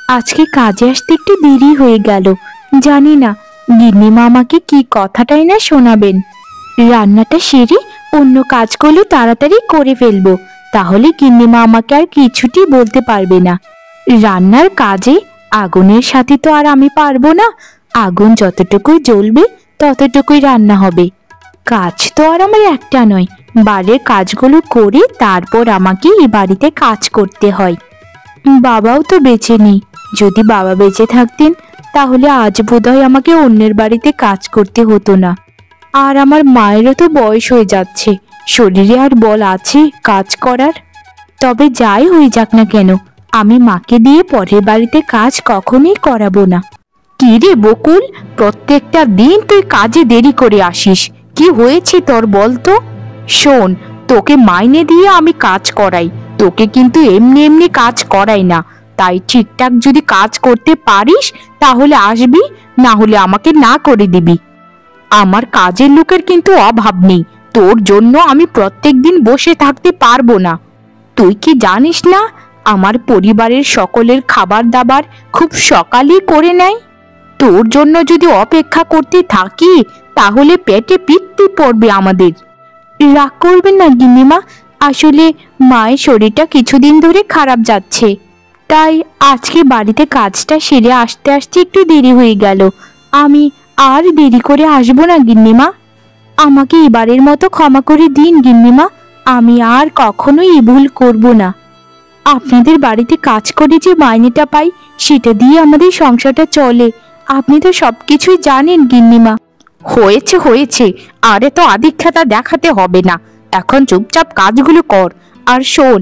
আজকে কাজে আসতে একটু দেরি হয়ে গেল। জানি না গিন্নিমা আমাকে কি কথাটাই না শোনাবেন। রান্নাটা সেরে অন্য কাজগুলো তাড়াতাড়ি করে ফেলবো, তাহলে গিন্নিমা আমাকে আর কিছুটি বলতে পারবে না। রান্নার কাজে আগুনের সাথে তো আর আমি পারবো না। আগুন যতটুকুই জ্বলবে ততটুকুই রান্না হবে। কাজ তো আর আমার একটা নয়, বাড়ির কাজগুলো করে তারপর আমাকে এই বাড়িতে কাজ করতে হয়। বাবাও তো বেঁচে নেই। যদি বাবা বেঁচে থাকতেন তাহলে আজ বোধহয় আমাকে অন্যের বাড়িতে কাজ করতে হতো না। আর আমার মায়েরও তো বয়স হয়ে যাচ্ছে, শরীরে আর বল আছে কাজ করার? তবে যাই হয়ে যাক না কেন, আমি মাকে দিয়ে পরের বাড়িতে কাজ কখনোই করাবো না। কি রে বকুল, প্রত্যেকটা দিন তুই কাজে দেরি করে আসিস, কি হয়েছে তোর বল তো? শোন, তোকে মাইনে দিয়ে আমি কাজ করাই, তোকে কিন্তু এমনি এমনি কাজ করাই না। তাই ঠিকঠাক যদি কাজ করতে পারিস তাহলে আসবি, না হলে আমাকে না করে দিবি। আমার কাজের লোকের কিন্তু অভাব নেই, তোর জন্য আমি প্রত্যেক দিন বসে থাকতে পারবো না। তুই কি জানিস না আমার পরিবারের সকলের খাবার দাবার খুব সকালেই করে নেয়? তোর জন্য যদি অপেক্ষা করতে থাকি তাহলে পেটে পিত্তি পড়বে আমাদের। রাগ করবেন না গিন্নিমা, আসলে মায়ের শরীরটা কিছুদিন ধরে খারাপ যাচ্ছে, তাই আজকে বাড়িতে কাজটা সেরে আসতে আসতে একটু দেরি হয়ে গেল। আমি আর দেরি করে আসবো না গিন্নিমা। আমাকে এবারের মতো ক্ষমা করে দিন গিন্নিমা, আমি আর কখনোই এই ভুল করব না। আপনাদের বাড়িতে কাজ করে যে মাইনেটা পাই সেটা দিয়ে আমাদের সংসারটা চলে, আপনি তো সবকিছুই জানেন গিন্নিমা। হয়েছে হয়েছে, আরে তো আধিক্যতা দেখাতে হবে না, এখন চুপচাপ কাজগুলো কর। আর শোন,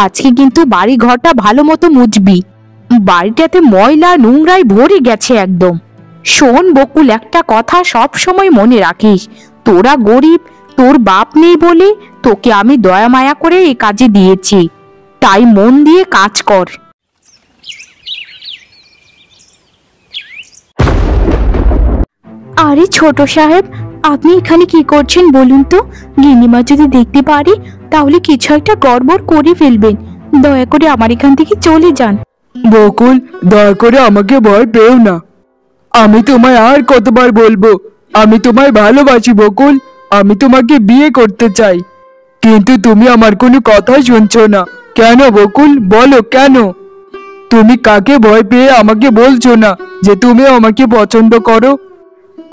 আজকে কিন্তু বাড়ি ঘরটা ভালো মতো মুছবি, বাড়িটাতে ময়লা নোংরায় ভরে গেছে একদম। শোন বকুল, একটা কথা সব সময় মনে রাখিস, তোরা গরিব, তোর বাপ নেই বলে তোকে আমি দয়া মায়া করে এই কাজে দিয়েছি, তাই মন দিয়ে কাজ কর। আরে ছোট সাহেব, আপনি এখানে কি করছেন বলুন তো? গিন্নিমা যদি দেখতে পারে তাহলে কিছু একটা গড়বড় করে ফেলবেন, দয়া করে আমার এখান থেকে চলে যান। বকুল, দয়া করে আমাকে ভয় পেও না। আমি তোমায় আর কতবার বলবো, আমি তোমায় ভালোবাসি বকুল, আমি তোমাকে বিয়ে করতে চাই, কিন্তু তুমি আমার কোনো কথাই শুনছো না। কেন বকুল, বলো কেন? তুমি কাকে ভয় পেয়ে আমাকে বলছো না যে তুমি আমাকে পছন্দ করো?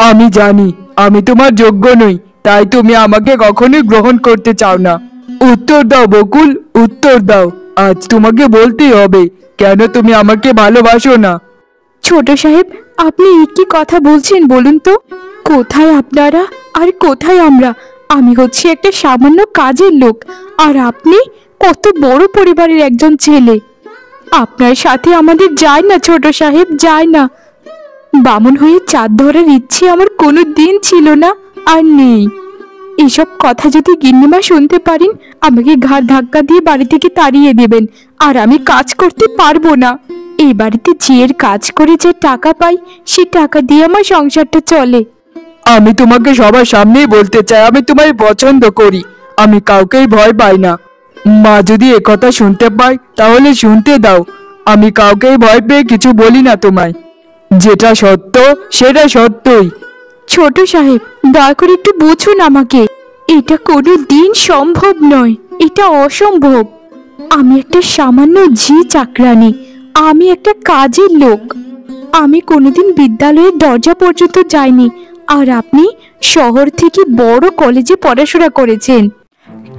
আমি জানি আমি তোমার যোগ্য নই, তাই তুমি আমাকে কখনোই গ্রহণ করতে চাও না। উত্তর দাও বকুল, উত্তর দাও, আজ তোমাকে বলতেই হবে কেন তুমি আমাকে ভালোবাসো না। ছোট সাহেব, আপনি কি কথা বলছেন বলুন তো? কোথায় আপনারা আর কোথায় আমরা? আমি হচ্ছি একটা সামান্য কাজের লোক, আর আপনি কত বড় পরিবারের একজন ছেলে। আপনার সাথে আমাদের যায় না ছোট সাহেব, যায় না। বামন হয়ে চাঁদ ধরার ইচ্ছে আমার কোনো দিন ছিল না, আর নেই। এসব কথা যদি গিন্নিমা শুনতে পারেন আমাকে ঘাড় ধাক্কা দিয়ে বাড়ি থেকে তাড়িয়ে দেবেন, আর আমি কাজ করতে পারবো না। এই বাড়িতে জিয়ের কাজ করে যে টাকা পাই সে টাকা দিয়ে আমার সংসারটা চলে। আমি তোমাকে সবার সামনেই বলতে চাই আমি তোমায় পছন্দ করি, আমি কাউকেই ভয় পাই না। মা যদি একথা শুনতে পায় তাহলে শুনতে দাও, আমি কাউকেই ভয় পেয়ে কিছু বলি না তোমায়, যেটা সত্য সেটা সত্যই। ছোট সাহেব, দয়া করে একটু বুঝুন আমাকে, এটা কোনো দিন সম্ভব নয়, এটা অসম্ভব। আমি একটা সামান্য ঝি চাকরানি, আমি একটা কাজের লোক, আমি কোনোদিন বিদ্যালয়ের দরজা পর্যন্ত যাইনি, আর আপনি শহর থেকে বড় কলেজে পড়াশোনা করেছেন।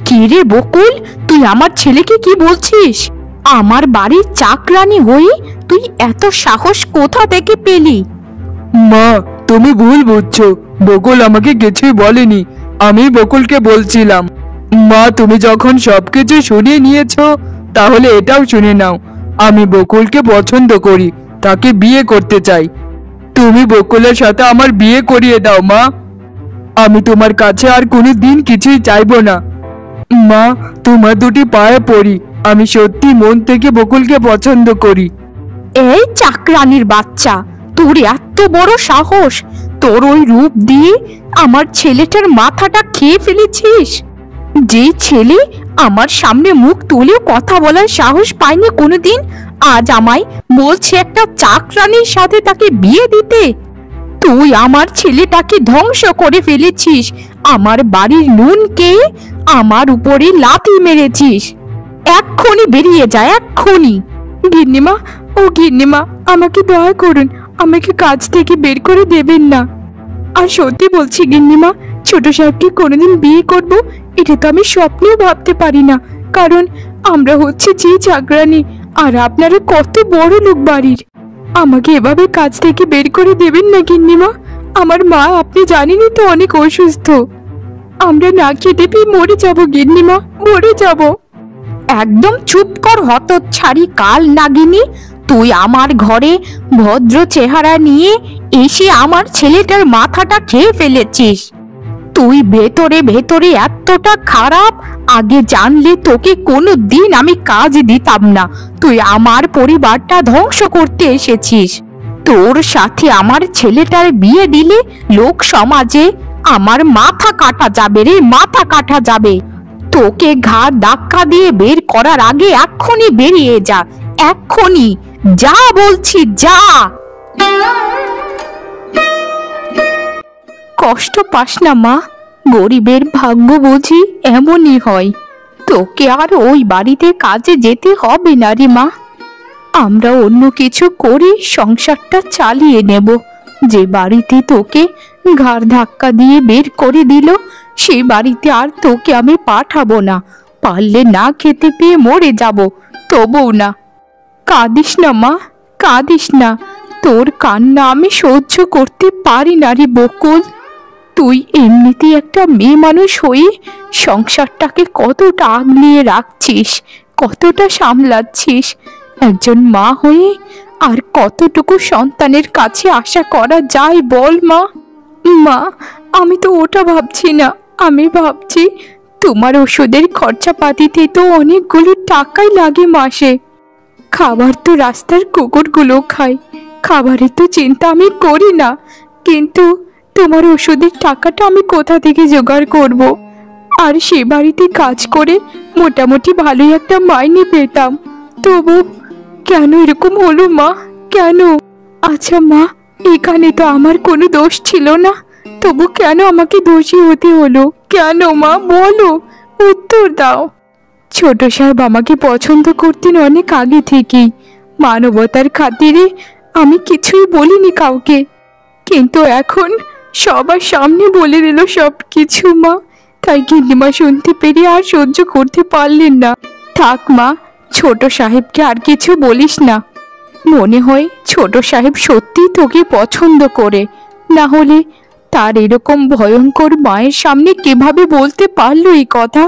কি রে বকুল, তুই আমার ছেলেকে কি বলছিস? আমার বাড়ির চাকরানি হয়ে তুই এত সাহস কোথা থেকে পেলি? মা, তুমি ভুল বুঝছো, বকুল আমাকে কিছুই বলেনি, আমি বকুলকে বলছিলাম। মা, তুমি যখন সবকিছু শুনিয়ে নিয়েছো তাহলে এটাও শুনে নাও, আমি বকুলকে পছন্দ করি, তাকে বিয়ে করতে চাই। তুমি বকুলের সাথে আমার বিয়ে করিয়ে দাও মা, আমি তোমার কাছে আর কোনো দিন কিছুই চাইবো না। মা, তোমার দুটি পায়ে পড়ি, আমি সত্যি মন থেকে বকুলকে পছন্দ করি। এই চাকরানির বাচ্চা, তোর এত বড় সাহস! তোর ওই রূপ দিয়ে আমার ছেলেটার মাথাটা খেয়ে ফেলেছিস। যে ছেলে আমার সামনে মুখ তুলেও কথা বলার সাহস পায়নি কোনোদিন, আজ আমায় বলছে একটা চাকরানির সাথে তাকে বিয়ে দিতে। তুই আমার ছেলেটাকে ধ্বংস করে ফেলেছিস, আমার বাড়ির নুনকে আমার উপরে লাথি মেরেছিস। এক্ষুনি বেরিয়ে যায়, এক্ষুনি। গিন্নিমা, ও গিন্নিমা, আমাকে দয়া করুন, আমাকে কাজ থেকে বের করে দেবেন না। আর সত্যি বলছি গিন্নিমা, ছোট সাহেবকে কোনোদিন বিয়ে করব এটা তো আমি স্বপ্নেও ভাবতে পারি না। কারণ আমরা হচ্ছে যে চাকরানি, আর আপনারা কত বড় লোক বাড়ির। আমাকে এভাবে কাজ থেকে বের করে দেবেন না গিন্নিমা। আমার মা, আপনি জানেনই তো, অনেক অসুস্থ। আমরা না খেতে পেয়ে মরে যাব গিন্নিমা, মরে যাব। একদম চুপ কর হতচ্ছাড়ি কাল নাগিনী। তুই আমার ঘরে ভদ্র চেহারা নিয়ে এসে আমার ছেলেটার মাথাটা খেয়ে ফেলেছিস। তুই ভেতরে ভেতরে এতটা খারাপ, আগে জানলে তোকে কোনো দিন আমি কাজ দিতাম না। তুই আমার পরিবারটা ধ্বংস করতে এসেছিস। তোর সাথে আমার ছেলেটার বিয়ে দিলে লোক সমাজে আমার মাথা কাটা যাবে রে, মাথা কাটা যাবে। তোকে ঘাড় ধাক্কা দিয়ে বের করার আগে এক্ষুনি বেরিয়ে যা, এক্ষুনি যা বলছি, যা। কষ্ট পাস না মা, গরিবের ভাগ্য বুঝি এমনই হয়। তোকে আর ওই বাড়িতে কাজে যেতে হবে না রে মা। আমরা অন্য কিছু করে সংসারটা চালিয়ে নেব। যে বাড়িতে তোকে ঘাড় ধাক্কা দিয়ে বের করে দিল, সেই বাড়িতে আর তোকে আমি পাঠাবো না। পারলে না খেতে পেয়ে মরে যাব, তবুও না। কাঁদিস না মা, কাঁদিস না। তোর কান্না আমি সহ্য করতে পারি না রে বকুল। তুই এমনিতেই একটা মেয়ে মানুষ হয়ে সংসারটাকে কতটা আগলিয়ে রাখছিস, কতটা সামলাচ্ছিস। একজন মা হয়ে আর কতটুকু সন্তানের কাছে আশা করা যায় বল মা। মা, আমি তো ওটা ভাবছি না, আমি ভাবছি তোমার ওষুধের খরচাপাতিতে তো অনেকগুলো টাকাই লাগে মাসে। খাবার তো রাস্তার কুকুরগুলো খায়, খাবারের তো চিন্তা আমি করি না। কিন্তু তোমার ওষুধের টাকাটা আমি কোথা থেকে জোগাড় করব? আর সে বাড়িতে কাজ করে মোটামুটি ভালোই একটা মাইনে পেতাম। তবু কেন এরকম হলো মা, কেন? আচ্ছা মা, এখানে তো আমার কোনো দোষ ছিল না, তবু কেন আমাকে দোষী হতে হলো? কেন মা, বলো, উত্তর দাও। ছোট সাহেব আমাকে পছন্দ করতেন অনেক আগে থেকেই। মানবতার খাতিরে আমি কিছুই বলিনি কাউকে, কিন্তু এখন সবার সামনে বলে দিল সব কিছু মা। তাই গিন্নিমা শুনতে পেরে আর সহ্য করতে পারলেন না। থাক মা, ছোট সাহেবকে আর কিছু বলিস না। মনে হয় ছোট সাহেব সত্যি তোকে পছন্দ করে, না হলে তার এরকম ভয়ঙ্কর মায়ের সামনে কিভাবে বলতে পারলো এই কথা?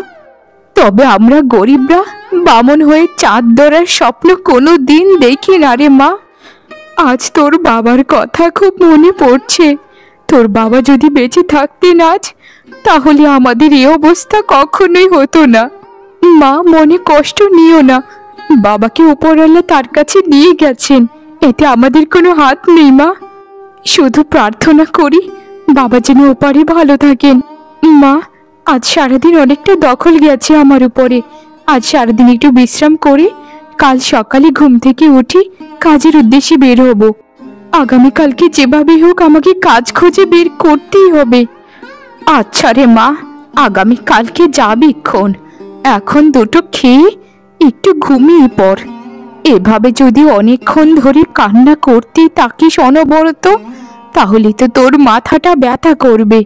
তবে আমরা গরিবরা বামন হয়ে চাঁদ ধরার স্বপ্ন কোনো দিন দেখি না রে মা। আজ তোর বাবার কথা খুব মনে পড়ছে। তোর বাবা যদি বেঁচে থাকতেন আজ, তাহলে আমাদের এই অবস্থা কখনোই হতো না। মা, মনে কষ্ট নিও না, বাবাকে উপরওয়ালা তার কাছে নিয়ে গেছেন, এতে আমাদের কোনো হাত নেই মা। শুধু প্রার্থনা করি বাবা যেন ওপারে ভালো থাকেন। মা, আজ সারাদিন অনেকটা দখল গেছে আমার উপরে। আজ সারাদিন একটু বিশ্রাম করে কাল সকালে ঘুম থেকে উঠি কাজের উদ্দেশ্যে বের হব। আগামীকালকে যেভাবে হোক আমাকে কাজ খুঁজে বের করতেই হবে। আচ্ছা রে মা, আগামীকালকে যাবিক্ষণ। এখন দুটো খেয়ে একটু ঘুমিয়ে পড়। এভাবে যদি অনেকক্ষণ ধরে কান্না করতে থাকিস অনবরত, তাহলে তো তোর মাথাটা ব্যথা করবে।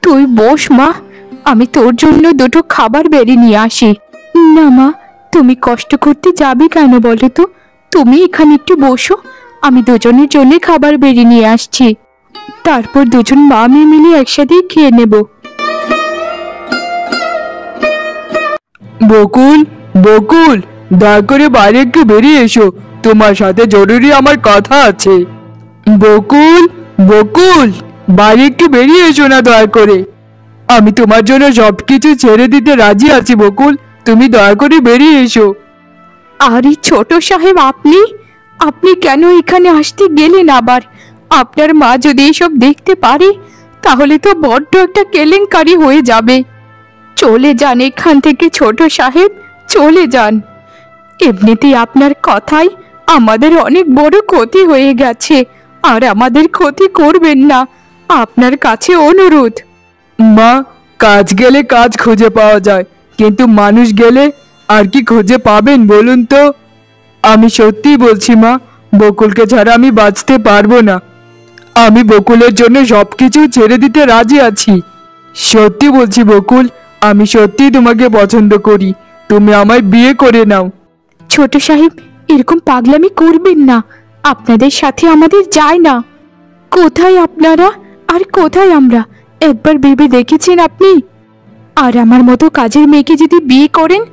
তুই বস মা, আমি তোর জন্য দুটো খাবার বেড়ে নিয়ে আসি। না মা, তুমি কষ্ট করতে যাবে কেন বলো তো? তুমি এখানে একটু বসো, আমি দুজনের জন্য খাবার বেড়ে নিয়ে আসছি। তারপর দুজন মা মেয়ে মিলে একসাথেই খেয়ে নেব। বকুল, বকুল, দয়া করে বাইরে একটু বেরিয়ে এসো, তোমার সাথে জরুরি আমার কথা আছে। বকুল, বকুল, বাইরে একটু বেরিয়ে এসো না দয়া করে। আমি তোমার জন্য সবকিছু ছেড়ে দিতে রাজি আছি বকুল, তুমি দয়া করে বেরিয়ে এসো। আরে ছোট সাহেব, আপনি আপনি কেন এখানে আসতে গেলেন আবার? আপনার মা যদি এসব দেখতে পারে, তাহলে তো বড্ড একটা কেলেঙ্কারি হয়ে যাবে। চলে যান এখান থেকে ছোট সাহেব, চলে যান। এমনিতেই আপনার কথায় আমাদের অনেক বড় ক্ষতি হয়ে গেছে, আর আমাদের ক্ষতি করবেন না, আপনার কাছে অনুরোধ। মা, কাজ গেলে কাজ খুঁজে পাওয়া যায়, কিন্তু মানুষ গেলে আর কি খুঁজে পাবেন বলুন তো? আমি সত্যি বলছি মা, বকুলকে ছাড়া আমি বাঁচতে পারবো না। আমি বকুলের জন্য সবকিছু ছেড়ে দিতে রাজি আছি। সত্যি বলছি বকুল, আমি সত্যি তোমাকে পছন্দ করি, তুমি আমায় বিয়ে করে নাও। ছোট সাহেব, এরকম পাগলামি করবেন না, আপনাদের সাথে আমাদের যায় না। কোথায় আপনারা আর কোথায় আমরা, একবার ভেবে দেখেছেন আপনি? আর আমার মতো কাজের মেয়েকে যদি বিয়ে করেন,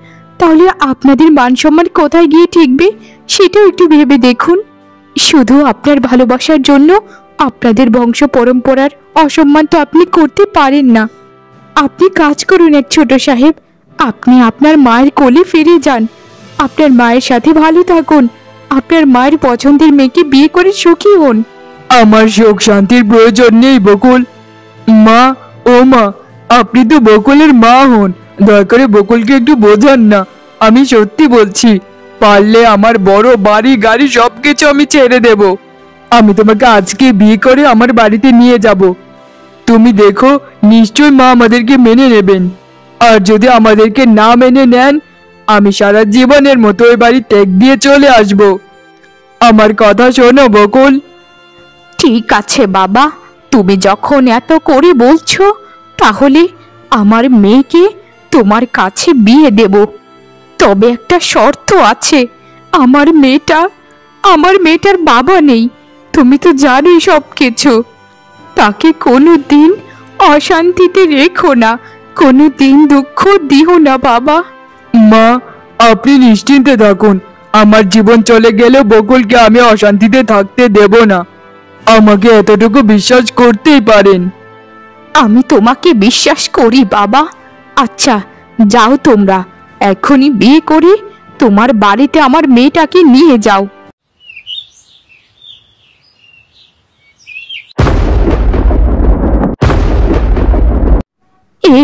তাহলে আপনাদের মান সম্মান কোথায় গিয়ে ঠেকবে সেটাও একটু ভেবে দেখুন। শুধু আপনার ভালোবাসার জন্য আপনাদের বংশ পরম্পরার অসম্মান তো আপনি করতে পারেন না। আপনি কাজ করুন এক ছোট সাহেব, আপনি আপনার মায়ের কোলে ফিরে যান, আপনার মায়ের সাথে ভালো থাকুন, আপনার মায়ের পছন্দের মেয়েকে বিয়ে করে সুখী হন। আমার সুখ শান্তির প্রয়োজন নেই বকুল। মা, ও মা, আপনি তো বকুলের মা হন, দয়া করে বকুলকে একটু বোঝান না। আমি সত্যি বলছি, পারলে আমার বড় বাড়ি গাড়ি সবকিছু আমি ছেড়ে দেব। আমি তোমাকে আজকে বিয়ে করে আমার বাড়িতে নিয়ে যাব। তুমি দেখো, নিশ্চয় মা আমাদেরকে মেনে নেবেন। আর যদি আমাদেরকে না মেনে নেন, আমি সারা জীবনের মতো ওই বাড়ি ত্যাগ দিয়ে চলে আসব। আমার কথা শোনো বকুল। ঠিক আছে বাবা, তুমি যখন এত করে বলছো, তাহলে আমার মেয়েকে তোমার কাছে বিয়ে দেব। তবে একটা শর্ত আছে, আমার মেয়েটার বাবা নেই, তুমি তো জানোই সব কিছু। তাকে কোনো দিন অশান্তিতে রেখো না, কোনো দিন দুঃখ দিও না বাবা। মা, আপনি নিশ্চিন্তে থাকুন, আমার জীবন চলে গেলেও বকুলকে আমি অশান্তিতে থাকতে দেব না। আমাকে এতটুকু বিশ্বাস করতেই পারেন। আমি তোমাকে বিশ্বাস করি বাবা। আচ্ছা, যাও তোমরা, এখনই বিয়ে করে তোমার বাড়িতে আমার মেয়েটাকে নিয়ে যাও।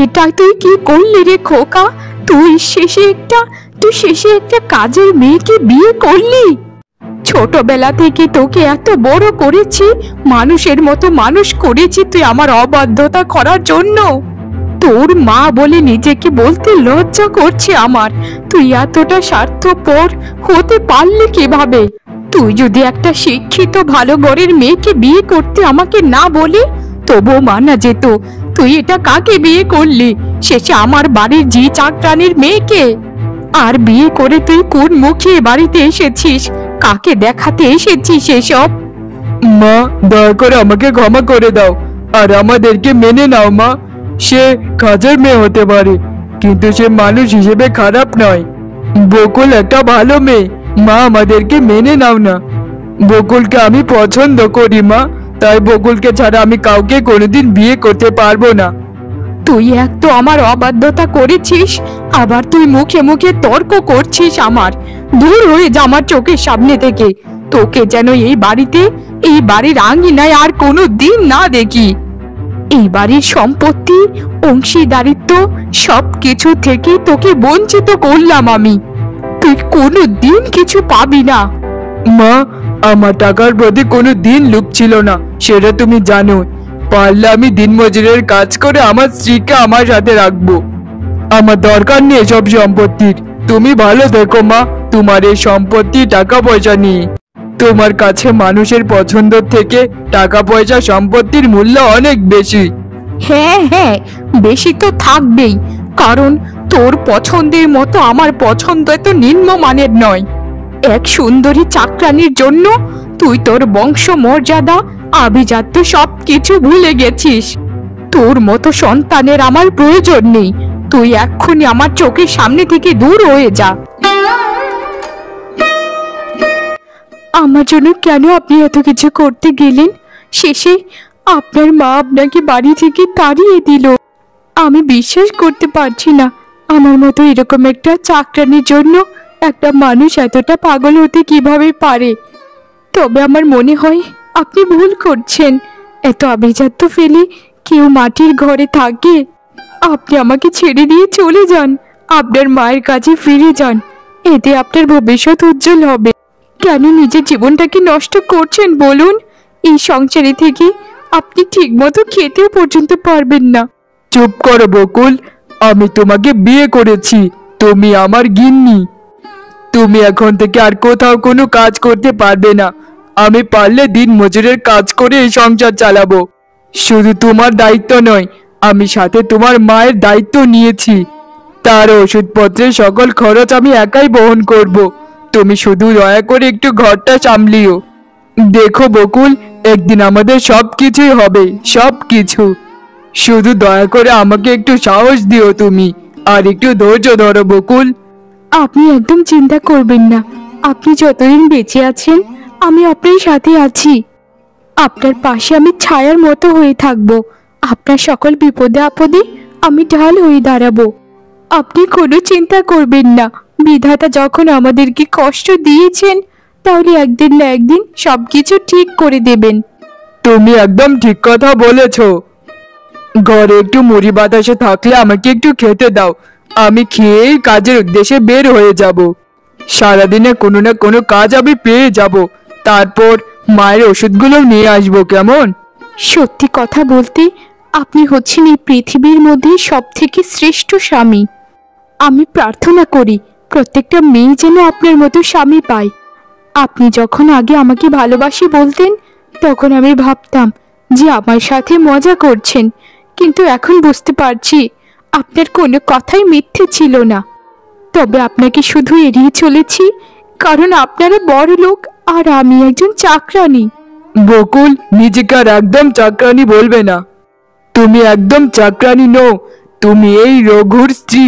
এটা তুই কি করলি রে খোকা? তুই শেষে একটা কাজের মেয়েকে বিয়ে করলি? ছোটবেলা থেকে তোকে এত বড় করেছি, মানুষের মতো মানুষ করেছি তুই আমার অবাধ্যতা করার জন্য। তোর মা বলে নিজেকে বলতে লজ্জা করছে আমার। তুই এতটা স্বার্থপর হতে পারলি কিভাবে? তুই যদি একটা শিক্ষিত ভালো ঘরের মেয়েকে বিয়ে করতে আমাকে না বলে, তবুও মানা যেত। তুই এটা কাকে বিয়ে করলি? শেষে আমার বাড়ির জি চাকরানির মেয়েকে। আর বিয়ে করে তুই কোন মুখে বাড়িতে এসেছিস? কাকে দেখাতে এসেছিস এসব? মা, দয়া করে আমাকে ক্ষমা করে দাও, আর আমাদেরকে মেনে নাও মা। সে কাজের মেয়ে হতে পারে, কিন্তু সে মানুষ হিসেবে খারাপ নয়। বকুল একটা ভালো মেয়ে, মা আমাদেরকে মেনে নাও না। বকুলকে আমি পছন্দ করি মা, তাই বকুলকে ছাড়া আমি কাউকে কোনোদিন বিয়ে করতে পারবো না। তুই এক তো আমার অবাধ্যতা করেছিস, আবার তুই মুখে মুখে তর্ক করছিস আমার। দূর হয়ে যা আমার চোখের সামনে থেকে। তোকে যেন এই বাড়ির আঙিনায় আর কোনো দিন না দেখি। এই বাড়ির সম্পত্তি, অংশীদারিত্ব সব কিছু থেকে তোকে বঞ্চিত করলাম আমি। তুই কোনো দিন কিছু পাবি না। মা, আমার টাকার প্রতি কোনো দিন লোভ ছিল না, সেটা তুমি জানো। পারলে আমি দিনমজুরের কাজ করে আমার স্ত্রীকে আমার সাথে রাখবো। আমার দরকার নেই সব সম্পত্তির। তুমি ভালো দেখো মা, তোমার এই সম্পত্তি টাকা পয়সা নিয়ে। তোমার কাছে মানুষের পছন্দ থেকে টাকা পয়সা সম্পত্তির মূল্য অনেক বেশি। হ্যাঁ হ্যাঁ, বেশি তো থাকবেই, কারণ তোর পছন্দের মতো আমার পছন্দ এত নিম্নমানের নয়। এক সুন্দরী চাকরানির জন্য তুই তোর বংশ মর্যাদা, আভিজাত্য সবকিছু ভুলে গেছিস। তোর মতো সন্তানের আমার প্রয়োজন নেই। তুই এক্ষুনি আমার চোখের সামনে থেকে দূর হয়ে যা। আমার জন্য কেন আপনি এত কিছু করতে গেলেন? শেষে আপনার মা আপনাকে বাড়ি থেকে তাড়িয়ে দিল। আমি বিশ্বাস করতে পারছি না, আমার মতো এরকম একটা চাকরানির জন্য একটা মানুষ এতটা পাগল হতে কিভাবে পারে। তবে আমার মনে হয় আপনি ভুল করছেন। এত আভিজাত্য ফেলে কেউ মাটির ঘরে থাকে? আপনি আমাকে ছেড়ে দিয়ে চলে যান, আপনার মায়ের কাছে ফিরে যান, এতে আপনার ভবিষ্যৎ উজ্জ্বল হবে। কেন নিজের জীবনটাকে নষ্ট করছেন বলুন? এই সংসারে থেকে আপনি ঠিকমতো খেতেও পর্যন্ত পারবেন না। চুপ করো বকুল, আমি তোমাকে বিয়ে করেছি, তুমি আমার গিন্নি। তুমি এখন থেকে আর কোথাও কোনো কাজ করতে পারবে না। আমি পারলে দিন মজুরের কাজ করে এই সংসার চালাবো। শুধু তোমার দায়িত্ব নয়, আমি সাথে তোমার মায়ের দায়িত্ব নিয়েছি। তার ওষুধপত্রের সকল খরচ আমি একাই বহন করব। তুমি শুধু দয়া করে একটু ঘরটা সামলিও। দেখো বকুল, একদিন আমাদের সব কিছুই হবে, সব কিছু। শুধু দয়া করে আমাকে একটু সাহস দিও তুমি, আর একটু ধৈর্য ধরো বকুল। আপনি একদম চিন্তা করবেন না। আপনি যতদিন বেঁচে আছেন আমি আপনার সাথে আছি। আপনার পাশে আমি ছায়ার মতো হয়ে থাকবো। আপনার সকল বিপদে আপদে আমি ঢাল হয়ে দাঁড়াবো। আপনি কোনো চিন্তা করবেন না। বিধাতা যখন আমাদেরকে কষ্ট দিয়েছেন, তাহলে একদিন না একদিন সবকিছু ঠিক করে দেবেন। তুমি একদম ঠিক কথা বলেছো। ঘরে একটু মুড়ি বাতাসে থাকলে আমাকে একটু খেতে দাও। আমি খেয়েই কাজের উদ্দেশ্যে বের হয়ে যাব। সারাদিনে কোনো না কোনো কাজ আমি পেয়ে যাব। তারপর মায়ের ওষুধগুলো নিয়ে আসবো, কেমন? সত্যি কথা বলতে আপনি হচ্ছেন এই পৃথিবীর মধ্যে সব থেকে শ্রেষ্ঠ স্বামী। আমি প্রার্থনা করি প্রত্যেকটা মেয়ে যেন আপনার মতো স্বামী পায়। আপনি যখন আগে আমাকে ভালোবাসি বলতেন, তখন আমি ভাবতাম যে আমার সাথে মজা করছেন, কিন্তু এখন বুঝতে পারছি আপনার কোনো কথাই মিথ্যে ছিল না। তবে আপনাকে শুধু এড়িয়ে চলেছি কারণ আপনারা বড় লোক আর আমি একজন চাকরানী। বকুল, নিজেকে আর একদম চাকরানি বলবে না। তুমি একদম চাকরানি নও, তুমি এই রঘুর স্ত্রী।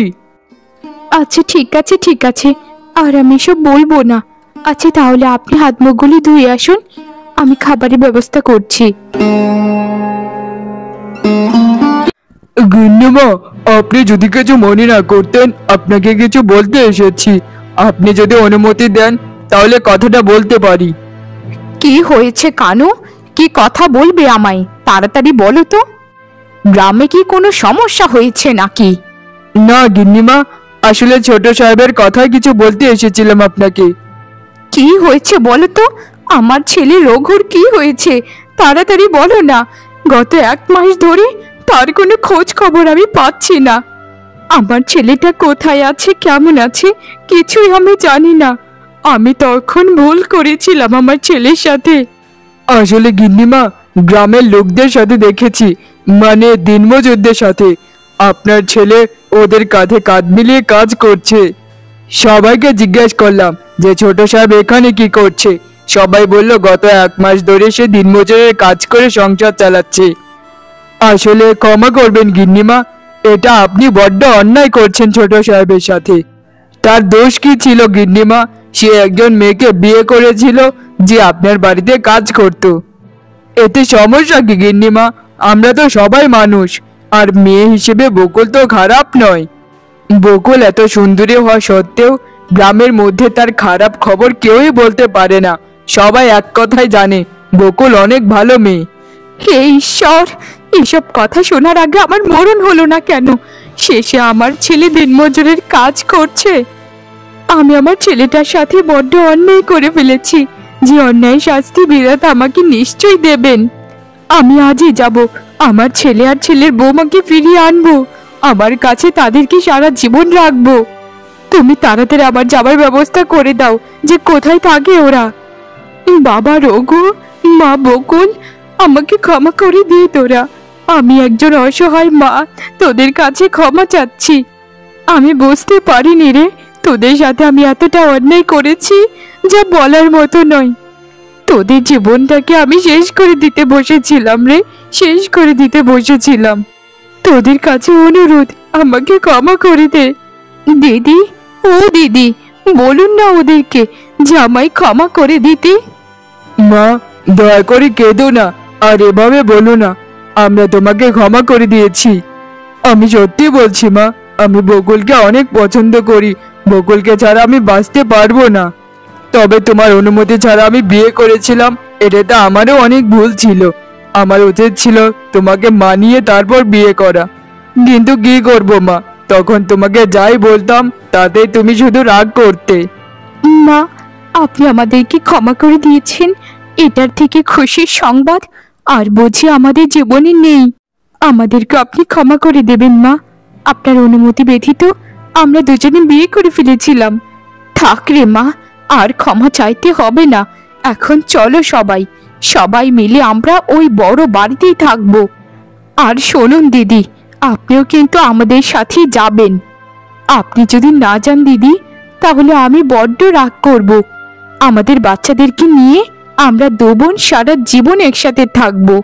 আচ্ছা ঠিক আছে ঠিক আছে, আর আমি সব বলবো না। আচ্ছা তাহলে আপনি হাত মুখগুলি ধুয়ে আসুন, আমি খাবারের ব্যবস্থা করছি। গিন্নিমা, আপনি যদি কিছু মনে না করতেন, আপনাকে কিছু বলতে এসেছি। আপনি যদি অনুমতি দেন তাহলে কথাটা বলতে পারি। কি হয়েছে কানু? কি কথা বলবে আমায়? তাড়াতাড়ি বলো তো। গ্রামে কি কোনো সমস্যা হয়েছে নাকি? না গিন্নিমা, আসলে ছোট সাহেবের কথাই কিছু বলতে এসেছিলাম আপনাকে। কি হয়েছে বলো তো? আমার ছেলে রঘুর কি হয়েছে? তাড়াতাড়ি বলো না। গত 1 মাস ধরে তার কোনো খোঁজ খবর আমি পাচ্ছি না। আমার ছেলেটা কোথায় আছে, কেমন আছে, কিছুই আমি জানি না। আমি তখন ভুল করেছিলাম আমার ছেলের সাথে। আসলে গিন্নিমা, গ্রামের লোকদের সাথে দেখেছি, মানে দিনমজুরদের সাথে আপনার ছেলে ওদের কাঁধে কাঁধ মিলিয়ে কাজ করছে। সবাইকে জিজ্ঞেস করলাম যে ছোট সাহেব এখানে কি করছে। সবাই বলল গত 1 মাস ধরে সে দিনমজুরের কাজ করে সংসার চালাচ্ছে। আসলে ক্ষমা করবেন গিন্নিমা, এটা আপনি বড্ড অন্যায় করছেন ছোট সাহেবের সাথে। তার দোষ কি ছিল গিন্নিমা? সে একজন মেয়েকে বিয়ে করেছিল যে আপনার বাড়িতে কাজ করত। এতে সমস্যা কি গিন্নিমা? আমরা তো সবাই মানুষ, আর মেয়ে হিসেবে বকুল তো খারাপ নয়। বকুল এত সুন্দরী হওয়া সত্ত্বেও গ্রামের মধ্যে তার খারাপ খবর কেউই বলতে পারে না। সবাই এক কথাই জানে বকুল অনেক ভালো মেয়ে। হে ঈশ্বর, এসব কথা শোনার আগে আমার মরণ হলো না কেন? শেষে আমার ছেলে দিনমজুরের কাজ করছে। আমি আমার ছেলেটার সাথে বড্ড অন্যায় করে ফেলেছি, যে অন্যায় শাস্তি বিধাতা আমাকে নিশ্চয়ই দেবেন। আমি আজই যাব, আমার ছেলে আর ছেলের বৌমাকে ফিরিয়ে আনবো। আমার কাছে তাদেরকে সারা জীবন রাখবো। তুমি তাড়াতাড়ি আবার যাবার ব্যবস্থা করে দাও, যে কোথায় থাকে ওরা। বাবা রঘু, মা বকুল, আমাকে ক্ষমা করে দিয়ে তোরা। আমি একজন অসহায় মা, তোদের কাছে ক্ষমা চাচ্ছি। আমি বুঝতে পারিনি রে, তোদের সাথে আমি এতটা অন্যায় করেছি যা বলার মতো নয়। তোদের জীবনটাকে আমি শেষ করে দিতে বসেছিলাম রে, শেষ করে দিতে বসেছিলাম। তোদের কাছে অনুরোধ, আমাকে ক্ষমা করে দে। দিদি, ও দিদি, বলুন না ওদেরকে যে আমায় ক্ষমা করে দিতে। মা, দয়া করে কেঁদো না, আর এভাবে বলো না। আমরা তোমাকে ক্ষমা করে দিয়েছি। আমি সত্যি বলছি মা, আমি বকুলকে অনেক পছন্দ করি। বকুলকে ছাড়া আমি বাঁচতে পারবো না। তবে তোমার অনুমতি ছাড়া আমি বিয়ে করেছিলাম, এটাতে আমারও অনেক ভুল ছিল। আমার উচিত ছিল তোমাকে মানিয়ে তারপর বিয়ে করা। কিন্তু কি করবো মা, তখন তোমাকে যাই বলতাম তাতে তুমি শুধু রাগ করতে। মা, আপনি আমাদেরকে ক্ষমা করে দিয়েছেন, এটার থেকে খুশির সংবাদ আর বুঝি আমাদের জীবনে নেই। আমাদেরকে আপনি ক্ষমা করে দেবেন মা। আপনার অনুমতি ব্যতীত আমরা দুজনে বিয়ে করে ফেলেছিলাম। থাক রে মা, আর ক্ষমা চাইতে হবে না। এখন চলো সবাই, সবাই মিলে আমরা ওই বড় বাড়িতেই থাকবো। আর শুনুন দিদি, আপনিও কিন্তু আমাদের সাথেই যাবেন। আপনি যদি না যান দিদি, তাহলে আমি বড্ড রাগ করব। আমাদের বাচ্চাদেরকে নিয়ে আমরা দু বোন সারা জীবন একসাথে থাকবো।